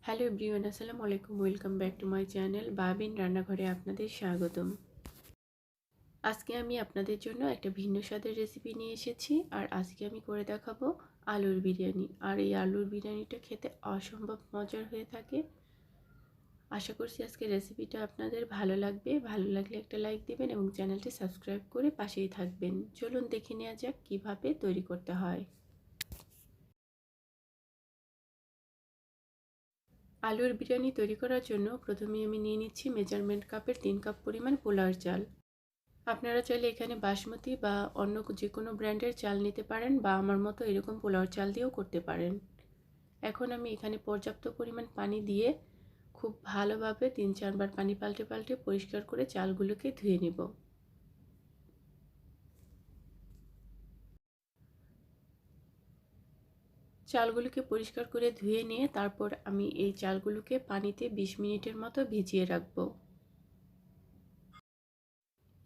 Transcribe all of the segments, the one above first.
Hello everyone, আসসালামু আলাইকুম। Welcome back to my channel Babin রান্নাঘরে আপনাদের স্বাগতম। আজকে আমি আপনাদের জন্য একটা ভিন্ন স্বাদের রেসিপি নিয়ে এসেছি। আর আজকে আমি করে দেখাবো আলুর বিরিয়ানি। আর এই আলুর বিরিয়ানিটা খেতে অসম্ভব মজার হয়ে থাকে। আশা করছি আজকে রেসিপিটা আপনাদের ভালো লাগবে। ভালো লাগলে একটা লাইক দেবেন এবং চ্যানেলটি সাবস্ক্রাইব করে পাশেই থাকবেন। চলুন দেখে নেওয়া যাক কীভাবে তৈরি করতে হয়। আলুর বিরিয়ানি তৈরি করার জন্য প্রথমে আমি নিয়ে নিচ্ছি মেজারমেন্ট কাপের 3 কাপ পরিমাণ পোলাওর চাল। আপনারা চাইলে এখানে বাসমতি বা অন্য যে কোনো ব্র্যান্ডের চাল নিতে পারেন, বা আমার মতো এরকম পোলাওর চাল দিয়েও করতে পারেন। এখন আমি এখানে পর্যাপ্ত পরিমাণ পানি দিয়ে খুব ভালোভাবে 3-4 বার পানি পাল্টে পাল্টে পরিষ্কার করে চালগুলোকে ধুয়ে নেব। চালগুলোকে পরিষ্কার করে ধুয়ে নিয়ে তারপর আমি এই চালগুলোকে পানিতে 20 মিনিটের মতো ভিজিয়ে রাখবো।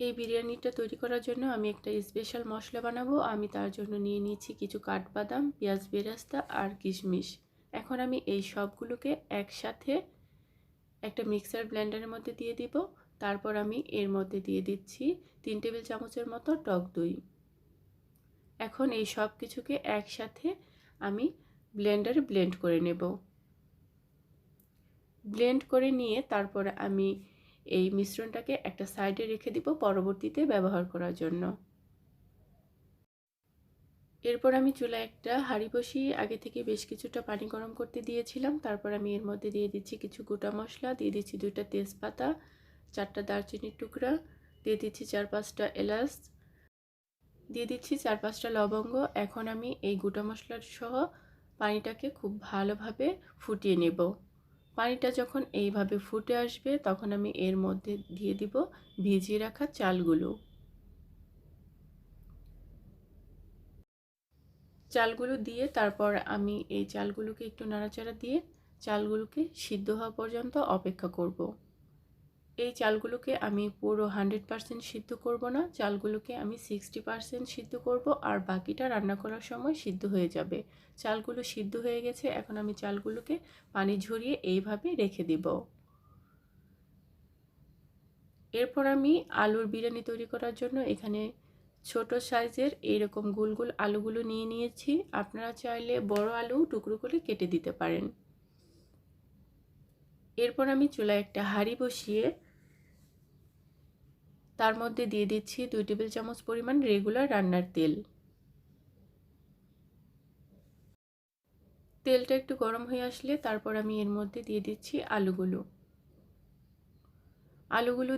এই বিরিয়ানিটা তৈরি করার জন্য আমি একটা স্পেশাল মশলা বানাবো। আমি তার জন্য নিয়ে নিয়েছি কিছু কাঠবাদাম, পেঁয়াজ বেরেস্তা আর কিশমিশ। এখন আমি এই সবগুলোকে একসাথে একটা মিক্সার ব্লেন্ডারের মধ্যে দিয়ে দিব। তারপর আমি এর মধ্যে দিয়ে দিচ্ছি 3 টেবিল চামচের মতো টক দই। এখন এই সব কিছুকে একসাথে আমি ব্লেন্ডারে ব্লেন্ড করে নেব। ব্লেন্ড করে নিয়ে তারপর আমি এই মিশ্রণটাকে একটা সাইডে রেখে দিব পরবর্তীতে ব্যবহার করার জন্য। এরপর আমি চুলায় একটা হাঁড়ি বসিয়ে আগে থেকে বেশ কিছুটা পানি গরম করতে দিয়েছিলাম। তারপর আমি এর মধ্যে দিয়ে দিচ্ছি কিছু গোটা মশলা, দিয়ে দিচ্ছি 2টা তেজপাতা, 4টা দারচিনির টুকরা, দিয়ে দিচ্ছি 4-5টা এলাচ, দিয়ে দিচ্ছি 4-5টা লবঙ্গ। এখন আমি এই গোটা মশলা সহ পানিটাকে খুব ভালোভাবে ফুটিয়ে নেব। পানিটা যখন এইভাবে ফুটে আসবে তখন আমি এর মধ্যে দিয়ে দিব ভিজিয়ে রাখা চালগুলো। চালগুলো দিয়ে তারপর আমি এই চালগুলোকে একটু নাড়াচাড়া দিয়ে চালগুলোকে সিদ্ধ হওয়া পর্যন্ত অপেক্ষা করব। এই চালগুলোকে আমি পুরো 100% সিদ্ধ করব না, চালগুলোকে আমি 60% সিদ্ধ করব, আর বাকিটা রান্না করার সময় সিদ্ধ হয়ে যাবে। চালগুলো সিদ্ধ হয়ে গেছে, এখন আমি চালগুলোকে পানি ঝরিয়ে এইভাবে রেখে দেব। এরপর আমি আলুর বিরিয়ানি তৈরি করার জন্য এখানে ছোট সাইজের এইরকম গোল গোল আলুগুলো নিয়ে নিয়েছি। আপনারা চাইলে বড় আলু টুকরো করে কেটে দিতে পারেন। এরপর আমি চুলায় একটা হাঁড়ি বসিয়ে তার মধ্যে দিয়ে দিচ্ছি 2 টেবিল চামচ পরিমাণ রেগুলার রান্নার তেল। তেলটা একটু গরম হয়ে আসলে তারপর আমি এর মধ্যে দিয়ে দিচ্ছি আলুগুলো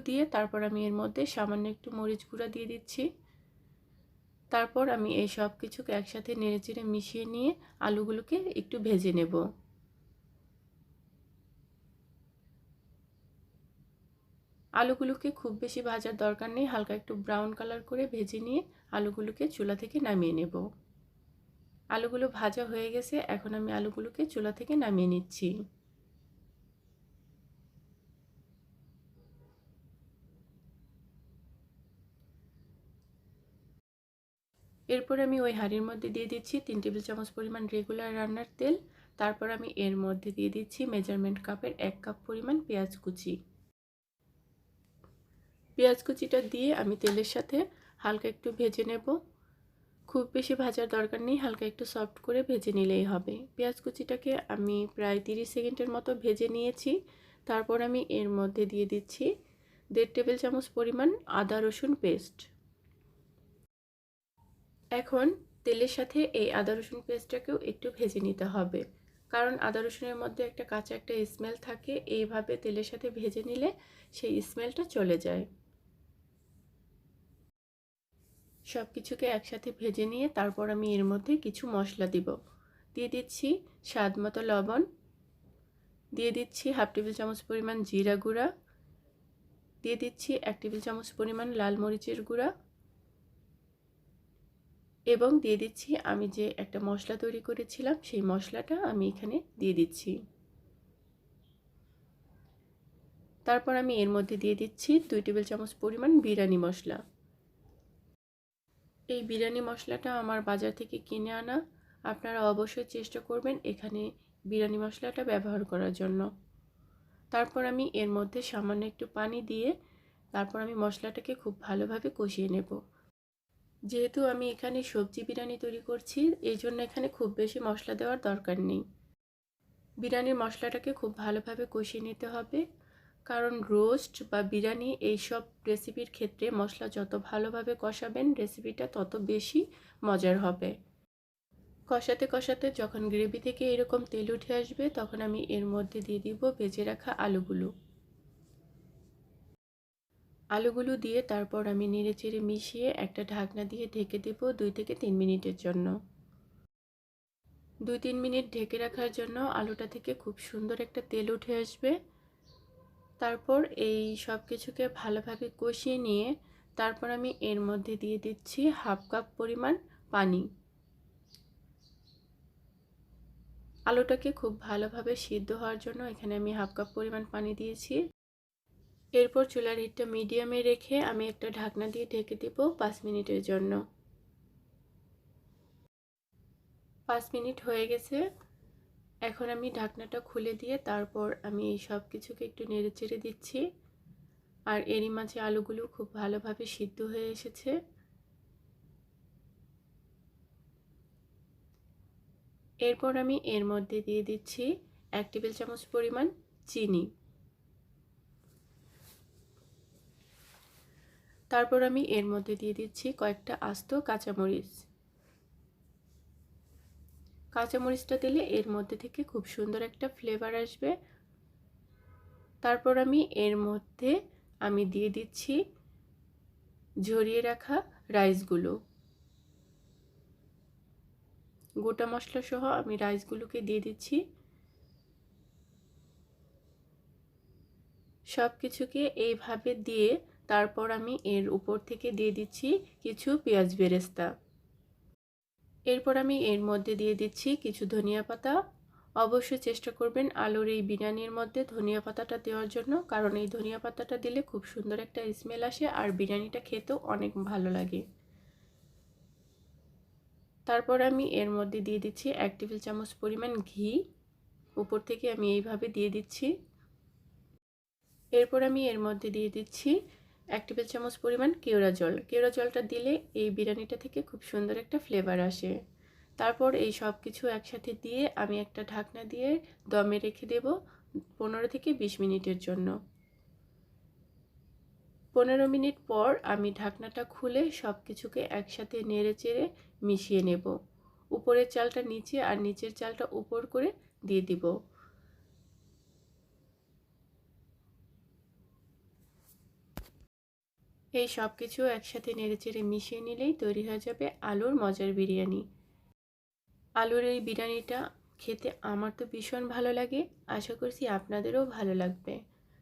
দিয়ে তারপর আমি এর মধ্যে সামান্য একটু মরিচ গুঁড়া দিয়ে দিচ্ছি। তারপর আমি এই সব কিছুকে একসাথে নেড়েচেড়ে মিশিয়ে নিয়ে আলুগুলোকে একটু ভেজে নেব। আলুগুলোকে খুব বেশি ভাজার দরকার নেই, হালকা একটু ব্রাউন কালার করে ভেজে নিয়ে আলুগুলোকে চুলা থেকে নামিয়ে নেব। আলুগুলো ভাজা হয়ে গেছে, এখন আমি আলুগুলোকে চুলা থেকে নামিয়ে নিচ্ছি। এরপর আমি ওই হাঁড়ির মধ্যে দিয়ে দিচ্ছি 3 টেবিল চামচ পরিমাণ রেগুলার রান্নার তেল। তারপর আমি এর মধ্যে দিয়ে দিচ্ছি মেজারমেন্ট কাপের 1 কাপ পরিমাণ পেঁয়াজ কুচি। পেঁয়াজ কুচিটা দিয়ে আমি তেলের সাথে হালকা একটু ভেজে নেব। খুব বেশি ভাজার দরকার নেই, হালকা একটু সফট করে ভেজে নিলেই হবে। পেঁয়াজ কুচিটাকে আমি প্রায় 30 সেকেন্ডের মতো ভেজে নিয়েছি। তারপর আমি এর মধ্যে দিয়ে দিচ্ছি 1.5 টেবিল চামচ পরিমাণ আদা রসুন পেস্ট। এখন তেলের সাথে এই আদা রসুন পেস্টটাকেও একটু ভেজে নিতে হবে, কারণ আদা রসুনের মধ্যে একটা কাঁচা একটা স্মেল থাকে। এইভাবে তেলের সাথে ভেজে নিলে সেই স্মেলটা চলে যায়। সব কিছুকে একসাথে ভেজে নিয়ে তারপর আমি এর মধ্যে কিছু মশলা দিব। দিয়ে দিচ্ছি স্বাদ মতো লবণ, দিয়ে দিচ্ছি 1/2 টেবিল চামচ পরিমাণ জিরা গুঁড়া, দিয়ে দিচ্ছি 1 টেবিল চামচ পরিমাণ লাল মরিচের গুঁড়া, এবং দিয়ে দিচ্ছি আমি যে একটা মশলা তৈরি করেছিলাম সেই মশলাটা আমি এখানে দিয়ে দিচ্ছি। তারপর আমি এর মধ্যে দিয়ে দিচ্ছি 2 টেবিল চামচ পরিমাণ বিরিয়ানি মশলা। এই বিরিয়ানি মশলাটা আমার বাজার থেকে কিনে আনা। আপনারা অবশ্যই চেষ্টা করবেন এখানে বিরিয়ানি মশলাটা ব্যবহার করার জন্য। তারপর আমি এর মধ্যে সামান্য একটু পানি দিয়ে তারপর আমি মশলাটাকে খুব ভালোভাবে কষিয়ে নেব। যেহেতু আমি এখানে সবজি বিরিয়ানি তৈরি করছি, এই জন্য এখানে খুব বেশি মশলা দেওয়ার দরকার নেই। বিরিয়ানির মশলাটাকে খুব ভালোভাবে কষিয়ে নিতে হবে, কারণ রোস্ট বা বিরিয়ানি এইসব রেসিপির ক্ষেত্রে মশলা যত ভালোভাবে কষাবেন রেসিপিটা তত বেশি মজার হবে। কষাতে কষাতে যখন গ্রেভি থেকে এরকম তেল উঠে আসবে তখন আমি এর মধ্যে দিয়ে দিব ভেজে রাখা আলুগুলো। আলুগুলো দিয়ে তারপর আমি নেড়েচেড়ে মিশিয়ে একটা ঢাকনা দিয়ে ঢেকে দেব 2 থেকে 3 মিনিটের জন্য। 2-3 মিনিট ঢেকে রাখার জন্য আলুটা থেকে খুব সুন্দর একটা তেল উঠে আসবে। তারপর এই সব কিছুকে ভালোভাবে কষিয়ে নিয়ে তারপর আমি এর মধ্যে দিয়ে দিচ্ছি হাফ কাপ পরিমাণ পানি। আলুটাকে খুব ভালোভাবে সিদ্ধ হওয়ার জন্য এখানে আমি হাফ কাপ পরিমাণ পানি দিয়েছি। এরপর চুলার হিটটা মিডিয়ামে রেখে আমি একটা ঢাকনা দিয়ে ঢেকে দেব 5 মিনিটের জন্য। 5 মিনিট হয়ে গেছে। এখন আমি ঢাকনাটা খুলে দিয়ে তারপর আমি এই সব কিছুকে একটু নেড়েচেড়ে দিচ্ছি। আর এরই মাঝে আলুগুলো খুব ভালোভাবে সিদ্ধ হয়ে এসেছে। এরপর আমি এর মধ্যে দিয়ে দিচ্ছি 1 টেবিল চামচ পরিমাণ চিনি। তারপর আমি এর মধ্যে দিয়ে দিচ্ছি কয়েকটা আস্ত কাঁচামরিচ। কাঁচামরিচটা দিলে এর মধ্যে থেকে খুব সুন্দর একটা ফ্লেভার আসবে। তারপর আমি এর মধ্যে দিয়ে দিচ্ছি ঝরিয়ে রাখা রাইসগুলো। গোটা মশলা সহ আমি রাইসগুলোকে দিয়ে দিচ্ছি। সব কিছুকে এইভাবে দিয়ে তারপর আমি এর উপর থেকে দিয়ে দিচ্ছি কিছু পেঁয়াজ বেরেস্তা। এরপর আমি এর মধ্যে দিয়ে দিচ্ছি কিছু ধনিয়া পাতা। অবশ্যই চেষ্টা করবেন আলুর এই বিরিয়ানির মধ্যে ধনিয়া পাতাটা দেওয়ার জন্য, কারণ এই ধনিয়া পাতাটা দিলে খুব সুন্দর একটা স্মেল আসে আর বিরিয়ানিটা খেতেও অনেক ভালো লাগে। তারপর আমি এর মধ্যে দিয়ে দিচ্ছি 1 টেবিল চামচ পরিমাণ ঘি। উপর থেকে আমি এইভাবে দিয়ে দিচ্ছি। এরপর আমি এর মধ্যে দিয়ে দিচ্ছি 1 টেবিল চামচ পরিমাণ কেওড়া জল। কেওড়া জলটা দিলে এই বিরিয়ানিটা থেকে খুব সুন্দর একটা ফ্লেভার আসে। তারপর এই সব কিছু একসাথে দিয়ে আমি একটা ঢাকনা দিয়ে দমে রেখে দেব 15 থেকে 20 মিনিটের জন্য। 15 মিনিট পর আমি ঢাকনাটা খুলে সব কিছুকে একসাথে নেড়েচেড়ে মিশিয়ে নেব। উপরের চালটা নিচে আর নিচের চালটা উপর করে দিয়ে দিব। এই সব কিছু একসাথে নেড়েচেড়ে মিশিয়ে নিলেই তৈরি হয়ে যাবে আলুর মজার বিরিয়ানি। আলুর এই বিরিয়ানিটা খেতে আমার তো ভীষণ ভালো লাগে, আশা করছি আপনাদেরও ভালো লাগবে।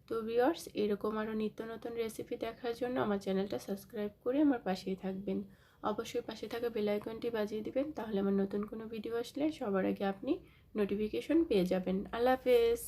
তো ভিউয়ার্স, এরকম আরও নিত্য নতুন রেসিপি দেখার জন্য আমার চ্যানেলটা সাবস্ক্রাইব করে আমার পাশেই থাকবেন। অবশ্যই পাশে থাকা বেল আইকনটি বাজিয়ে দিবেন, তাহলে আমার নতুন কোনো ভিডিও আসলে সবার আগে আপনি নোটিফিকেশন পেয়ে যাবেন। আল্লাহ হাফেজ।